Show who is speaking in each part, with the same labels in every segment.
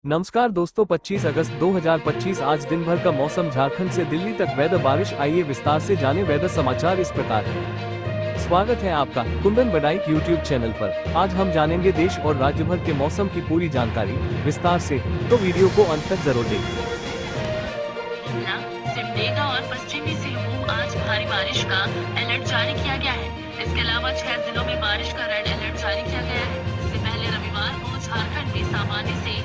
Speaker 1: नमस्कार दोस्तों, 25 अगस्त 2025 आज दिन भर का मौसम झारखंड से दिल्ली तक वेदर बारिश। आइए विस्तार से जाने वेदर समाचार इस प्रकार है। स्वागत है आपका कुंदन बडाइक यूट्यूब चैनल पर। आज हम जानेंगे देश और राज्य भर के मौसम की पूरी जानकारी विस्तार से, तो वीडियो को अंत तक जरूर देखें।
Speaker 2: सिमडेगा और पश्चिमी सिंहभूम आज भारी बारिश का अलर्ट जारी किया गया है। इसके अलावा 6 जिलों में बारिश का रेड अलर्ट जारी किया गया है। इससे पहले रविवार को झारखंड में सामान्य से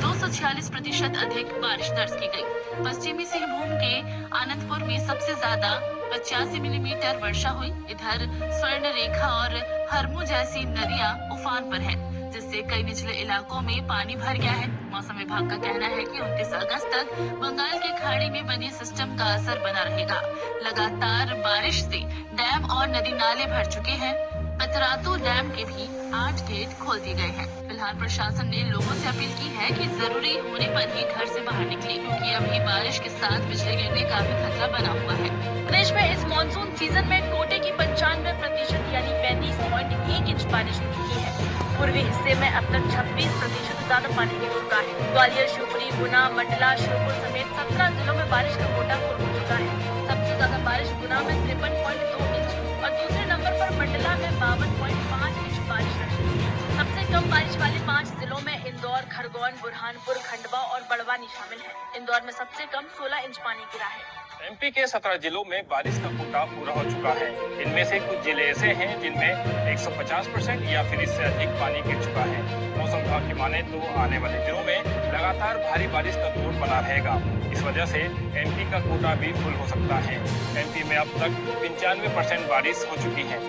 Speaker 2: 246% अधिक बारिश दर्ज की गई। पश्चिमी सिंहभूम के आनंदपुर में सबसे ज्यादा 85 मिलीमीटर वर्षा हुई। इधर स्वर्ण रेखा और हरमू जैसी नदियां उफान पर है, जिससे कई निचले इलाकों में पानी भर गया है। मौसम विभाग का कहना है कि 29 अगस्त तक बंगाल की खाड़ी में बने सिस्टम का असर बना रहेगा। लगातार बारिश से डैम और नदी नाले भर चुके हैं। पतरातू डैम के भी 8 गेट खोल दिए गए हैं। फिलहाल प्रशासन ने लोगों से अपील की है कि जरूरी होने पर ही घर से बाहर निकले, क्योंकि अभी बारिश के साथ बिजली गिरने का भी खतरा बना हुआ है। प्रदेश में इस मानसून सीजन में कोटे की 95% यानी 35.1 इंच बारिश हो चुकी है। पूर्वी हिस्से में अब तक 26% ज्यादा पानी गिर चुका है। ग्वालियर, शिवपुरी, गुना, मंडला, श्योपुर समेत 17 जिलों में बारिश का कोटा फुल हो चुका है। सबसे ज्यादा बारिश गुना में 53.2 इंच और दूसरे नंबर पर मंडला में 52.5 इंच बारिश दर्ज हुई है। सबसे कम बारिश वाले 5 जिलों में इंदौर, खरगोन, बुरहानपुर, खंडवा और बड़वानी शामिल है। इंदौर में सबसे कम 16 इंच पानी गिरा है।
Speaker 3: एमपी के 17 जिलों में बारिश का कोटा पूरा हो चुका है। इनमें से कुछ जिले ऐसे हैं जिनमें 150% या फिर इससे अधिक पानी गिर चुका है। मौसम विभाग की माने तो आने वाले दिनों में लगातार भारी बारिश का दौर बना रहेगा। इस वजह से एमपी का कोटा भी फुल हो सकता है। एमपी में अब तक 95% बारिश हो चुकी है।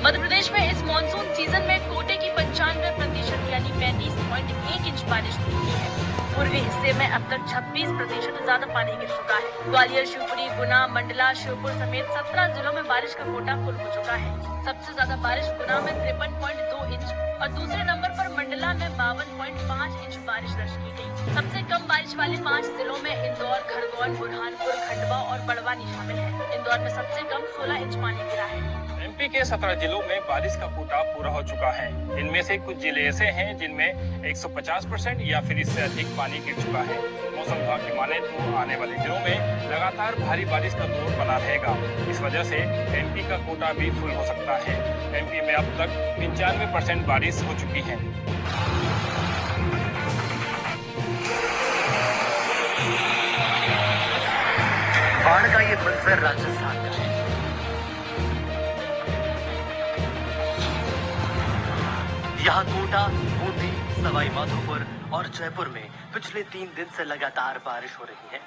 Speaker 2: मध्य प्रदेश में इस मानसून सीजन में कोटे की 95% यानी 35.1 इंच बारिश हो चुकी है। पूर्वी हिस्से में अब तक 26% ज्यादा पानी गिर चुका है। ग्वालियर, शिवपुरी, गुना, मंडला, श्योपुर समेत 17 जिलों में बारिश का कोटा फुल हो चुका है। सबसे ज्यादा बारिश गुना में 53.2 इंच और दूसरे नंबर पर मंडला में 52.5 इंच बारिश दर्ज की गई। सबसे कम बारिश वाले 5 जिलों में इंदौर, खरगोन, बुरहानपुर, खंडवा और बड़वानी शामिल है। इंदौर में सबसे कम 16 इंच पानी गिरा है।
Speaker 3: एमपी के 17 जिलों में बारिश का कोटा पूरा हो चुका है। इनमें से कुछ जिले ऐसे हैं जिनमें 150% या फिर इससे अधिक पानी गिर चुका है। मौसम विभाग की माने तो आने वाले दिनों में लगातार भारी बारिश का दौर बना रहेगा। इस वजह से एमपी का कोटा भी फुल हो सकता है। एमपी में अब तक 95% बारिश हो चुकी है।
Speaker 4: बाढ़ का ये मंजर राजस्थान का है। यहाँ कोटा, बूंदी, सवाई माधोपुर और जयपुर में पिछले 3 दिन से लगातार बारिश हो रही है।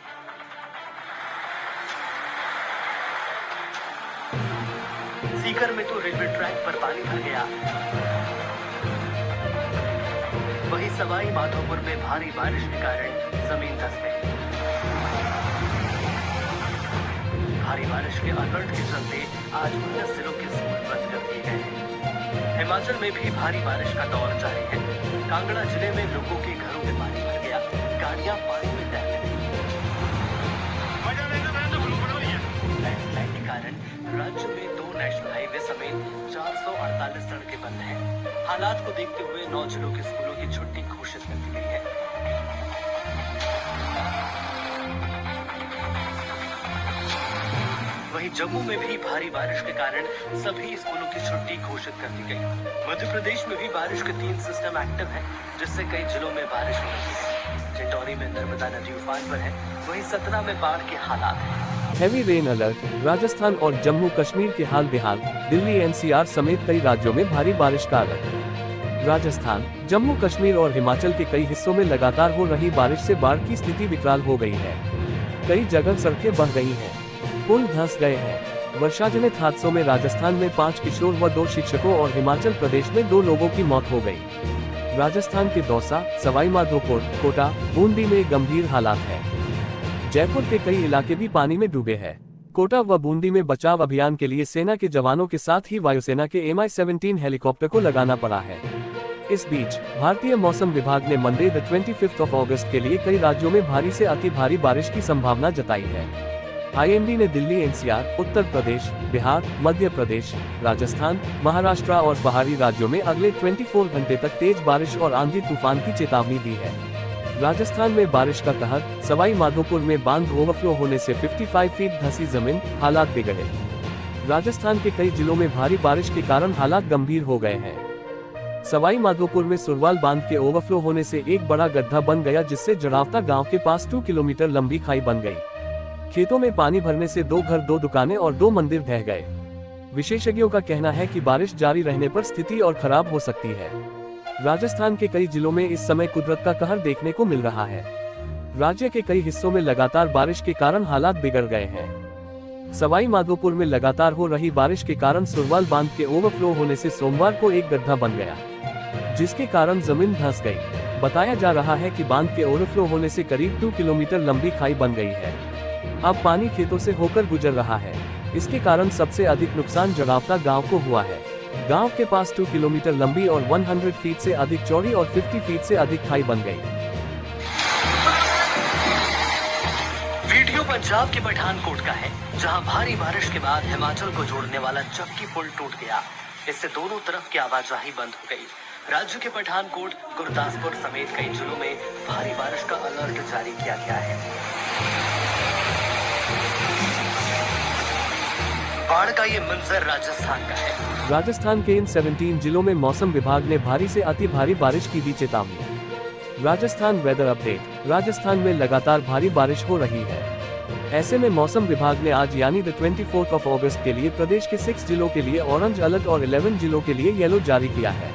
Speaker 4: सीकर में तो रेलवे ट्रैक पर पानी भर गया। वहीं सवाई माधोपुर में भारी बारिश के कारण जमीन धंस गई। भारी बारिश के अलर्ट के चलते आज 19 जिलों के स्कूल बंद कर दिए गए हैं। हिमाचल में भी भारी बारिश का दौर जारी है। कांगड़ा जिले में लोगों के घरों में पानी भर गया। गाड़ियां पानी में तैरने लगी। लैंडस्लाइड के कारण राज्य में 2 नेशनल हाईवे समेत 448 सड़कें बंद हैं। हालात को देखते हुए 9 जिलों के स्कूलों की छुट्टी घोषित कर दी गई है। वहीं जम्मू में भी भारी बारिश के कारण सभी स्कूलों की छुट्टी घोषित कर दी गई। मध्य प्रदेश में भी बारिश के 3 सिस्टम एक्टिव हैं, जिससे कई जिलों में बारिश हो रही है। चिंटौरी में नर्मदा नदी उफान पर है। वहीं सतना में बाढ़ के हालात हैं।
Speaker 1: Heavy rain alert. राजस्थान और जम्मू कश्मीर के हाल बेहाल। दिल्ली, एनसीआर समेत कई राज्यों में भारी बारिश का अलर्ट। राजस्थान, जम्मू कश्मीर और हिमाचल के कई हिस्सों में लगातार हो रही बारिश से बाढ़ की स्थिति विकराल हो गई है। कई जगह सड़कें बह गई हैं, पुल धंस गए हैं। वर्षाजनित हादसों में राजस्थान में 5 किशोर व 2 शिक्षकों और हिमाचल प्रदेश में 2 लोगों की मौत हो गई। राजस्थान के दौसा, सवाई माधोपुर, कोटा, बूंदी में गंभीर हालात हैं। जयपुर के कई इलाके भी पानी में डूबे हैं। कोटा व बूंदी में बचाव अभियान के लिए सेना के जवानों के साथ ही वायुसेना के Mi-17 हेलीकॉप्टर को लगाना पड़ा है। इस बीच भारतीय मौसम विभाग ने मंडे द 25 अगस्त के लिए कई राज्यों में भारी से अति भारी बारिश की संभावना जताई है। IMD ने दिल्ली, NCR, उत्तर प्रदेश, बिहार, मध्य प्रदेश, राजस्थान, महाराष्ट्र और पहाड़ी राज्यों में अगले 24 घंटे तक तेज बारिश और आंधी तूफान की चेतावनी दी है। राजस्थान में बारिश का कहर, सवाई माधोपुर में बांध ओवरफ्लो होने से 55 फीट धंसी जमीन, हालात बिगड़े। राजस्थान के कई जिलों में भारी बारिश के कारण हालात गंभीर हो गए हैं। सवाई माधोपुर में सुरवाल बांध के ओवरफ्लो होने से एक बड़ा गड्ढा बन गया, जिससे जड़ावता गांव के पास 2 किलोमीटर लंबी खाई बन गई। खेतों में पानी भरने से 2 घर, 2 दुकानें और 2 मंदिर ढह गए। विशेषज्ञों का कहना है कि बारिश जारी रहने पर स्थिति और खराब हो सकती है। राजस्थान के कई जिलों में इस समय कुदरत का कहर देखने को मिल रहा है। राज्य के कई हिस्सों में लगातार बारिश के कारण हालात बिगड़ गए हैं। सवाई माधोपुर में लगातार हो रही बारिश के कारण सुरवाल बांध के ओवरफ्लो होने से सोमवार को एक गड्ढा बन गया, जिसके कारण जमीन धंस गई। बताया जा रहा है कि बांध के ओवरफ्लो होने से करीब 2 किलोमीटर लंबी खाई बन गई है। अब पानी खेतों से होकर गुजर रहा है। इसके कारण सबसे अधिक नुकसान जड़ावता गांव को हुआ है। गांव के पास 2 किलोमीटर लंबी और 100 फीट से अधिक चौड़ी और 50 फीट से अधिक खाई बन गई।
Speaker 4: वीडियो पंजाब के पठानकोट का है, जहां भारी बारिश के बाद हिमाचल को जोड़ने वाला चक्की पुल टूट गया। इससे दोनों तरफ की आवाजाही बंद हो गई। राज्य के पठानकोट, गुरदासपुर समेत कई जिलों में भारी बारिश का अलर्ट जारी किया गया है। बाढ़ का ये मंजर राजस्थान का है।
Speaker 1: राजस्थान के इन 17 जिलों में मौसम विभाग ने भारी से अति भारी बारिश की दी चेतावनी। Rajasthan weather update. राजस्थान में लगातार भारी बारिश हो रही है। ऐसे में मौसम विभाग ने आज यानी 24 अगस्त के लिए प्रदेश के 6 जिलों के लिए ऑरेंज अलर्ट और 11 जिलों के लिए येलो जारी किया है।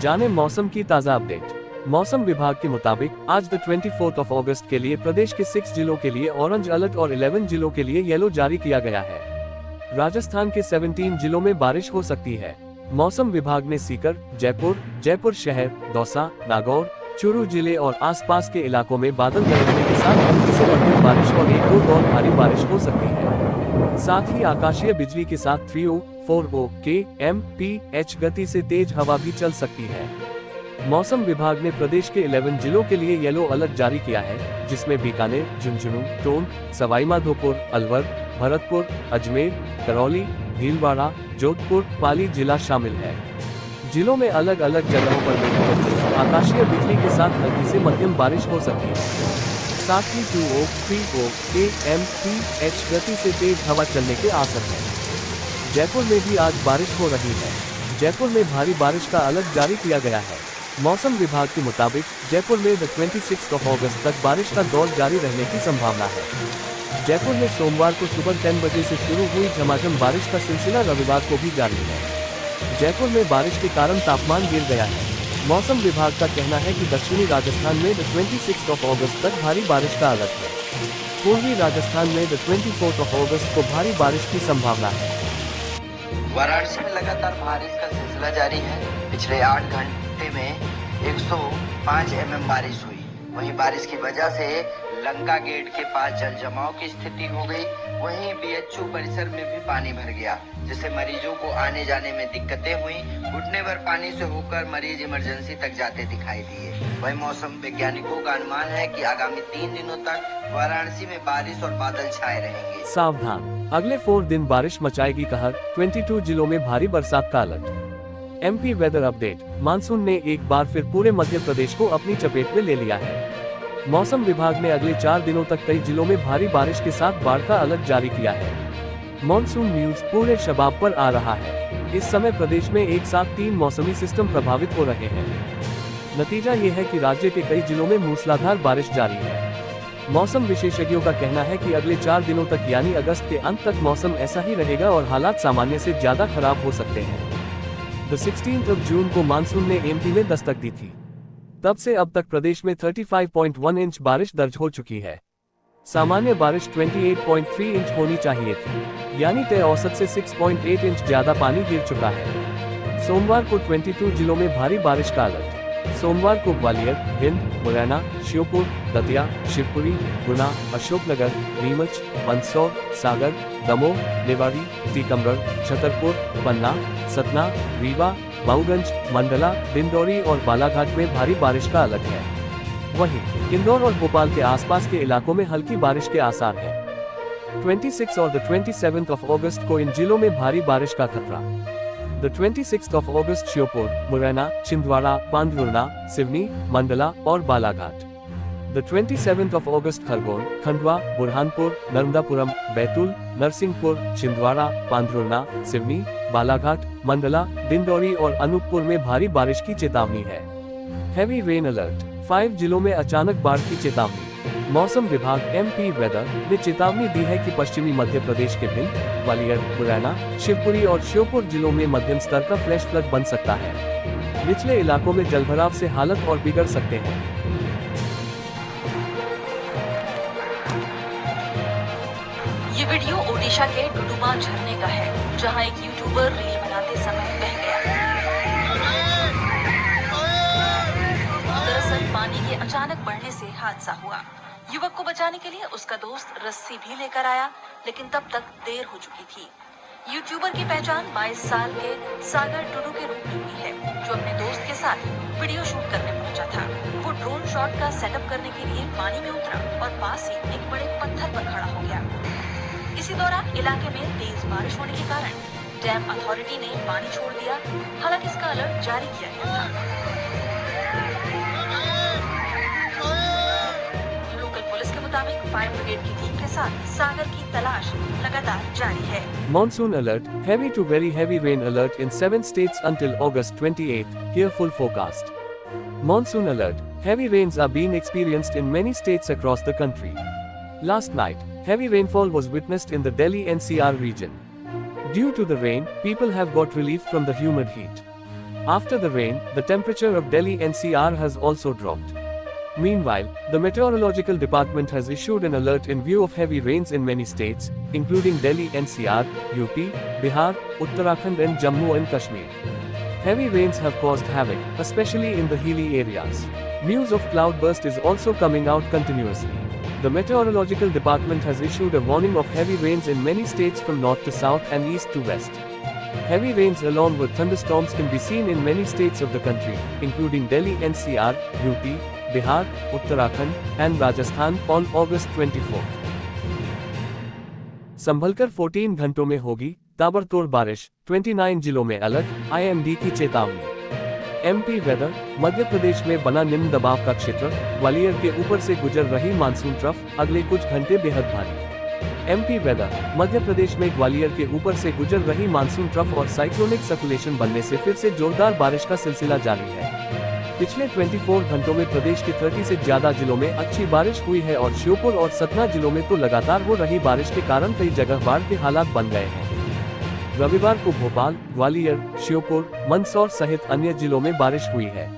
Speaker 1: जाने मौसम की ताज़ा अपडेट। मौसम विभाग के मुताबिक आज 24 अगस्त के लिए प्रदेश के 6 जिलों के लिए ऑरेंज अलर्ट और 11 जिलों के लिए येलो जारी किया गया है। राजस्थान के 17 जिलों में बारिश हो सकती है। मौसम विभाग ने सीकर, जयपुर शहर, दौसा, नागौर, चूरू जिले और आसपास के इलाकों में बादल गरजने के साथ हल्की से मध्यम बारिश और 1-2 दौर भारी बारिश हो सकती है। साथ ही आकाशीय बिजली के साथ 3-4 km/h गति से तेज हवा भी चल सकती है। मौसम विभाग ने प्रदेश के 11 जिलों के लिए येलो अलर्ट जारी किया है, जिसमें बीकानेर, झुंझुनू, टोंक, सवाई माधोपुर, अलवर, भरतपुर, अजमेर, करौली, भीलवाड़ा, जोधपुर, पाली जिला शामिल है। जिलों में अलग अलग जगहों पर आकाशीय बिजली के साथ हल्की से मध्यम बारिश हो सकती है। साथ ही 2-3 km/h गति से तेज हवा चलने के आसार है। जयपुर में भी आज बारिश हो रही है। जयपुर में भारी बारिश का अलर्ट जारी किया गया है। मौसम विभाग के मुताबिक जयपुर में 26 अगस्त तक बारिश का दौर जारी रहने की संभावना है। जयपुर में सोमवार को सुबह 10 बजे से शुरू हुई झमाझम बारिश का सिलसिला रविवार को भी जारी है। जयपुर में बारिश के कारण तापमान गिर गया है। मौसम विभाग का कहना है कि दक्षिणी राजस्थान में 26 अगस्त तक भारी बारिश का अलर्ट है। पूर्वी राजस्थान में 24 अगस्त को भारी बारिश की संभावना है।
Speaker 5: वाराणसी में लगातार बारिश का सिलसिला जारी है। पिछले 8 घंटे में 105 mm बारिश हुई। वहीं बारिश की वजह से लंका गेट के पास जल जमाव की स्थिति हो गई। वहीं BHU परिसर में भी पानी भर गया, जिससे मरीजों को आने जाने में दिक्कतें हुई। घुटने भर पानी से होकर मरीज इमरजेंसी तक जाते दिखाई दिए। वहीं मौसम वैज्ञानिकों का अनुमान है कि आगामी 3 दिनों तक वाराणसी में बारिश और बादल छाए रहेंगे।
Speaker 1: सावधान, अगले 4 दिन बारिश मचाएगी कहर। 22 जिलों में भारी बरसात का alert. MP weather update. Monsoon ने एक बार फिर पूरे मध्य प्रदेश को अपनी चपेट में ले लिया है। मौसम विभाग ने अगले 4 दिनों तक कई जिलों में भारी बारिश के साथ बाढ़ का अलर्ट जारी किया है। मॉनसून न्यूज पूरे शबाब पर आ रहा है। इस समय प्रदेश में एक साथ 3 मौसमी सिस्टम प्रभावित हो रहे हैं। नतीजा ये है कि राज्य के कई जिलों में मूसलाधार बारिश जारी है। मौसम विशेषज्ञों का कहना है कि अगले 4 दिनों तक यानी अगस्त के अंत तक मौसम ऐसा ही रहेगा और हालात सामान्य से ज्यादा खराब हो सकते हैं। 16 जून को मानसून ने MP में दस्तक दी थी। तब से अब तक प्रदेश में 35.1 इंच बारिश दर्ज हो चुकी है। सामान्य बारिश 28.3 इंच होनी चाहिए थी, यानी तय औसत से 6.8 इंच ज्यादा पानी गिर चुका है। सोमवार को 22 जिलों में भारी बारिश का अलर्ट। सोमवार को ग्वालियर, भिंड, मुरैना, श्योपुर, दतिया, शिवपुरी, गुना, अशोकनगर, नीमच, मंदसौर, सागर, दमोह, निवाड़ी, टीकमगढ़, छतरपुर, पन्ना, सतना, रीवा, मऊगंज, मंडला, डिंडौरी और बालाघाट में भारी बारिश का अलर्ट है। वहीं इंदौर और भोपाल के आसपास के इलाकों में हल्की बारिश के आसार हैं। 26 और 27 अगस्त को इन जिलों में भारी बारिश का खतरा। 26 अगस्त श्योपुर, मुरैना, छिंदवाड़ा, पांडुर्ना, सिवनी, मंडला और बालाघाट। 27 अगस्त खरगोन, खंडवा, बुरहानपुर, नर्मदापुरम, बैतूल, नरसिंहपुर, छिंदवाड़ा, पांडुर्ना, सिवनी, बालाघाट, मंडला, डिंडौरी और अनूपपुर में भारी बारिश की चेतावनी है। हैवी रेन अलर्ट, 5 जिलों में अचानक बाढ़ की चेतावनी। मौसम विभाग MP वेदर ने चेतावनी दी है कि पश्चिमी मध्य प्रदेश के भिंड, ग्वालियर, मुरैना, शिवपुरी और श्योपुर जिलों में मध्यम स्तर का फ्लैश फ्लड बन सकता है। निचले इलाकों में जलभराव से हालत और बिगड़ सकते हैं।
Speaker 6: ये वीडियो ओडिशा के डुडुमा झरने का है, जहां एक यूट्यूबर रील बनाते समय बह गया। दरअसल पानी के अचानक बढ़ने से हादसा हुआ। युवक को बचाने के लिए उसका दोस्त रस्सी भी लेकर आया, लेकिन तब तक देर हो चुकी थी। यूट्यूबर की पहचान 22 साल के सागर टुडू के रूप में हुई है, जो अपने दोस्त के साथ वीडियो शूट करने पहुंचा था। वो ड्रोन शॉट का सेटअप करने के लिए पानी में उतरा और पास ही एक बड़े पत्थर पर खड़ा हो गया। इसी दौरान इलाके में तेज बारिश होने के कारण डैम अथॉरिटी ने पानी छोड़ दिया। हालांकि इसका अलर्ट जारी किया गया था। फायर ब्रिगेड की टीम के साथ सागर की तलाश लगातार जारी है।
Speaker 1: Monsoon alert, heavy to very heavy rain alert in 7 states until August 28. Here full forecast. Monsoon alert, heavy rains are being experienced in many states across the country. Last night, heavy rainfall was witnessed in the Delhi NCR region. Due to the rain, people have got relief from the humid heat. After the rain, the temperature of Delhi NCR has also dropped. Meanwhile, the Meteorological Department has issued an alert in view of heavy rains in many states, including Delhi NCR, UP, Bihar, Uttarakhand and Jammu and Kashmir. Heavy rains have caused havoc, especially in the hilly areas. News of cloudburst is also coming out continuously. The Meteorological Department has issued a warning of heavy rains in many states from north to south and east to west. Heavy rains along with thunderstorms can be seen in many states of the country, including Delhi NCR, UP, Bihar, Uttarakhand and Rajasthan on August 24. संभलकर 14 घंटों में होगी ताबड़तोड़ बारिश, 29 जिलों में alert, IMD की चेतावनी। MP weather, Madhya Pradesh में बना निम्न दबाव का क्षेत्र, ग्वालियर के ऊपर से गुजर रही मानसून ट्रफ, अगले कुछ घंटे बेहद भारी। MP वेदर, मध्य प्रदेश में ग्वालियर के ऊपर से गुजर रही मानसून ट्रफ और साइक्लोनिक सर्कुलेशन बनने से फिर से जोरदार बारिश का सिलसिला जारी है। पिछले 24 घंटों में प्रदेश के 30 से ज्यादा जिलों में अच्छी बारिश हुई है और श्योपुर और सतना जिलों में तो लगातार हो रही बारिश के कारण कई जगह बाढ़ के हालात बन गए हैं। रविवार को भोपाल, ग्वालियर, श्योपुर, मंदसौर सहित अन्य जिलों में बारिश हुई है।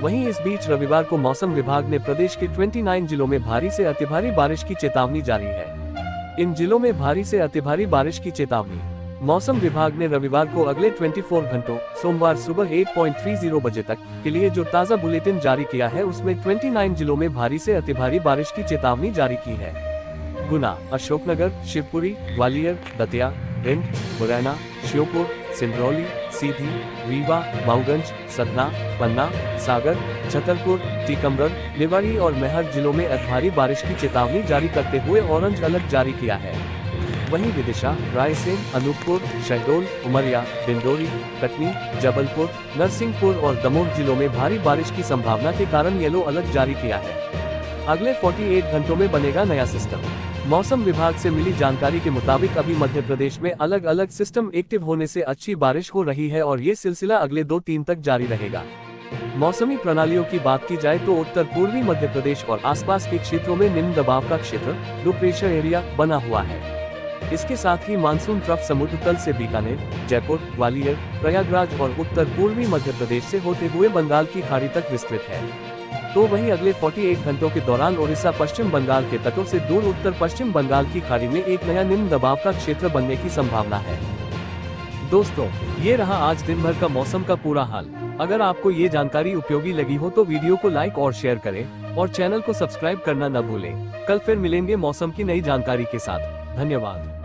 Speaker 1: वहीं इस बीच रविवार को मौसम विभाग ने प्रदेश के 29 जिलों में भारी से अतिभारी बारिश की चेतावनी जारी है। इन जिलों में भारी से अतिभारी बारिश की चेतावनी। मौसम विभाग ने रविवार को अगले 24 घंटों सोमवार सुबह 8:30 बजे तक के लिए जो ताज़ा बुलेटिन जारी किया है उसमें 29 जिलों में भारी से अतिभारी बारिश की चेतावनी जारी की है। गुना, अशोकनगर, शिवपुरी, ग्वालियर, दतिया, भिंड, मुरैना, श्योपुर, सिंगरौली, सीधी, रीवा, मऊगंज, सतना, पन्ना, सागर, छतरपुर, टीकमगढ़, निवाड़ी और मेहर जिलों में भारी बारिश की चेतावनी जारी करते हुए ऑरेंज अलर्ट जारी किया है। वहीं विदिशा, रायसेन, अनूपपुर, शहडोल, उमरिया, डिंडोरी, कटनी, जबलपुर, नरसिंहपुर और दमोह जिलों में भारी बारिश की संभावना के कारण येलो अलर्ट जारी किया है। अगले 48 घंटों में बनेगा नया सिस्टम। मौसम विभाग से मिली जानकारी के मुताबिक अभी मध्य प्रदेश में अलग अलग सिस्टम एक्टिव होने से अच्छी बारिश हो रही है और ये सिलसिला अगले 2-3 तक जारी रहेगा। मौसमी प्रणालियों की बात की जाए तो उत्तर पूर्वी मध्य प्रदेश और आसपास के क्षेत्रों में निम्न दबाव का क्षेत्र लो प्रेशर एरिया बना हुआ है। इसके साथ ही मानसून ट्रफ समुद्र तल से बीकानेर, जयपुर, ग्वालियर, प्रयागराज और उत्तर पूर्वी मध्य प्रदेश से होते हुए बंगाल की खाड़ी तक विस्तृत है। तो वहीं अगले 48 घंटों के दौरान ओडिशा पश्चिम बंगाल के तटों से दूर उत्तर पश्चिम बंगाल की खाड़ी में एक नया निम्न दबाव का क्षेत्र बनने की संभावना है। दोस्तों, ये रहा आज दिन भर का मौसम का पूरा हाल। अगर आपको ये जानकारी उपयोगी लगी हो तो वीडियो को लाइक और शेयर करें और चैनल को सब्सक्राइब करना न भूलें। कल फिर मिलेंगे मौसम की नई जानकारी के साथ। धन्यवाद।